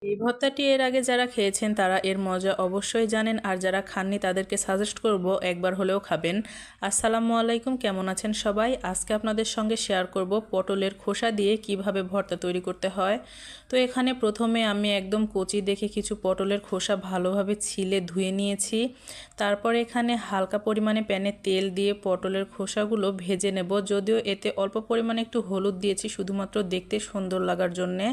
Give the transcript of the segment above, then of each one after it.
এই ভর্তাটি এর আগে যারা খেয়েছেন তারা এর মজা অবশ্যই জানেন, আর যারা খাননি তাদেরকে সাজেস্ট করব একবার হলেও খাবেন। আসসালামু আলাইকুম, কেমন আছেন সবাই? আজকে আপনাদের সঙ্গে শেয়ার করব পটলের খোসা দিয়ে কিভাবে ভর্তা তৈরি করতে হয়। তো এখানে প্রথমে আমি একদম কচি দেখে কিছু পটলের খোসা ভালোভাবে ছিলে ধুয়ে নিয়েছি। তারপরে এখানে হালকা পরিমাণে প্যানে তেল দিয়ে পটলের খোসাগুলো ভেজে নেব, যদিও এতে অল্প পরিমাণে একটু হলুদ দিয়েছি শুধুমাত্র দেখতে সুন্দর লাগার জন্যে।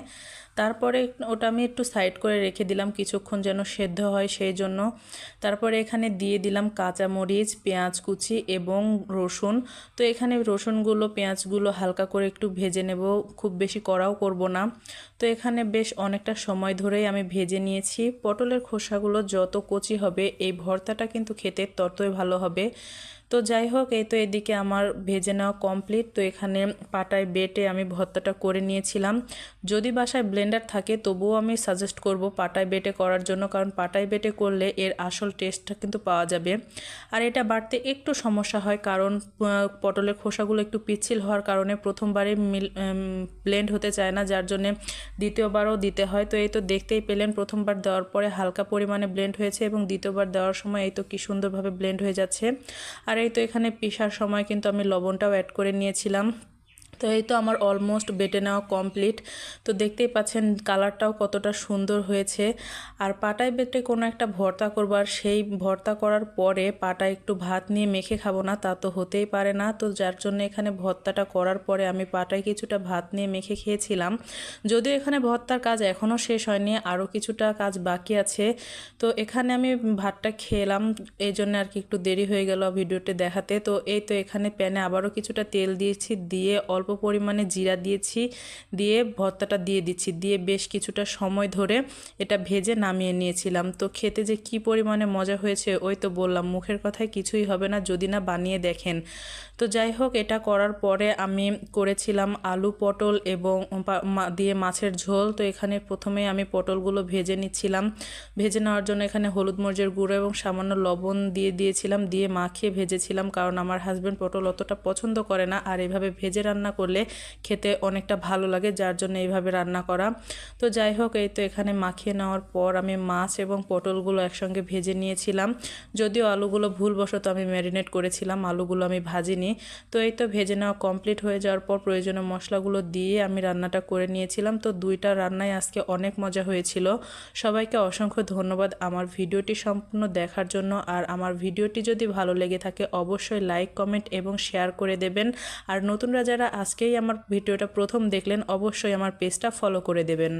তারপরে ওটা আমি একটু সাইড করে রেখে দিলাম কিছুক্ষণ যেন সেদ্ধ হয় সেই জন্য। তারপরে এখানে দিয়ে দিলাম কাঁচামরিচ, পেঁয়াজ কুচি এবং রসুন। তো এখানে রসুনগুলো পেঁয়াজগুলো হালকা করে একটু ভেজে নেব, খুব বেশি কড়াও করব না। তো এখানে বেশ অনেকটা সময় ধরেই আমি ভেজে নিয়েছি। পটলের খোসাগুলো যত কচি হবে এই ভর্তাটা কিন্তু খেতে ততই ভালো হবে। তো যাই হোক, এই তো এদিকে আমার ভেজে নেওয়া কমপ্লিট। তো এখানে পাটায় বেটে আমি ভর্তাটা করে নিয়েছিলাম। যদি বাসায় ব্লেন্ডার থাকে তবুও আমি সাজেস্ট করব পাটায় বেটে করার জন্য, কারণ পাটায় বেটে করলে এর আসল টেস্টটা কিন্তু পাওয়া যাবে। আর এটা বাটতে একটু সমস্যা হয়, কারণ পটলের খোসাগুলো একটু পিচ্ছিল হওয়ার কারণে প্রথমবারে ব্লেন্ড হতে চায় না, যার জন্যে দ্বিতীয়বারও দিতে হয়। তো এই তো দেখতেই পেলেন প্রথমবার দেওয়ার পরে হালকা পরিমাণে ব্লেন্ড হয়েছে এবং দ্বিতীয়বার দেওয়ার সময় এই তো কি সুন্দরভাবে ব্লেন্ড হয়ে যাচ্ছে। আর এই তো এখানে পিষার সময় কিন্তু আমি লবণটাও অ্যাড করে নিয়েছিলাম। তো এই তো আমার অলমোস্ট বেটে নেওয়া কমপ্লিট। তো দেখতেই পাচ্ছেন কালারটাও কতটা সুন্দর হয়েছে। আর পাটায় বেটে কোনো একটা ভর্তা করবো, আর সেই ভর্তা করার পরে পাটায় একটু ভাত নিয়ে মেখে খাবো না, তা তো হতেই পারে না। তো যার জন্য এখানে ভর্তাটা করার পরে আমি পাটায় কিছুটা ভাত নিয়ে মেখে খেয়েছিলাম। যদিও এখানে ভর্তার কাজ এখনও শেষ হয়নি, আরও কিছুটা কাজ বাকি আছে। তো এখানে আমি ভাতটা খেলাম, এই জন্য আর কি একটু দেরি হয়ে গেল ভিডিওতে দেখাতে। তো এই তো এখানে প্যানে আবারও কিছুটা তেল দিয়েছি, দিয়ে অল্প পরিমাণে জিরা দিয়েছি, দিয়ে ভর্তাটা দিয়ে দিচ্ছি, দিয়ে বেশ কিছুটা সময় ধরে এটা ভেজে নামিয়ে নিয়েছিলাম। তো খেতে যে কি পরিমাণে মজা হয়েছে ওই তো বললাম, মুখের কথায় কিছুই হবে না যদি না বানিয়ে দেখেন। তো যাই হোক, এটা করার পরে আমি করেছিলাম আলু পটল এবং দিয়ে মাছের ঝোল। তো এখানে প্রথমে আমি পটলগুলো ভেজে নিচ্ছিলাম। ভেজে নেওয়ার জন্য এখানে হলুদ মরিচের গুঁড়ো এবং সামান্য লবণ দিয়েছিলাম, দিয়ে মাখিয়ে ভেজেছিলাম, কারণ আমার হাজব্যান্ড পটল অতটা পছন্দ করে না, আর এভাবে ভেজে রান্না করলে খেতে অনেকটা ভালো লাগে, যার জন্য এইভাবে রান্না করা। তো যাই হোক, এই তো এখানে মাখিয়ে নেওয়ার পর আমি মাছ এবং পটলগুলো একসঙ্গে ভেজে নিয়েছিলাম। যদিও আলুগুলো ভুলবশত আমি ম্যারিনেট করেছিলাম, আলুগুলো আমি ভাজিনি। তো এই তো ভেজে নেওয়া কমপ্লিট হয়ে যাওয়ার পর প্রয়োজনীয় মশলাগুলো দিয়ে আমি রান্নাটা করে নিয়েছিলাম। তো দুইটা রান্নাই আজকে অনেক মজা হয়েছিল। সবাইকে অসংখ্য ধন্যবাদ আমার ভিডিওটি সম্পূর্ণ দেখার জন্য। আর আমার ভিডিওটি যদি ভালো লেগে থাকে অবশ্যই লাইক, কমেন্ট এবং শেয়ার করে দেবেন। আর নতুনরা যারা আজকেই আমার ভিডিওটা প্রথম দেখলেন অবশ্যই আমার পেজটা ফলো করে দেবেন।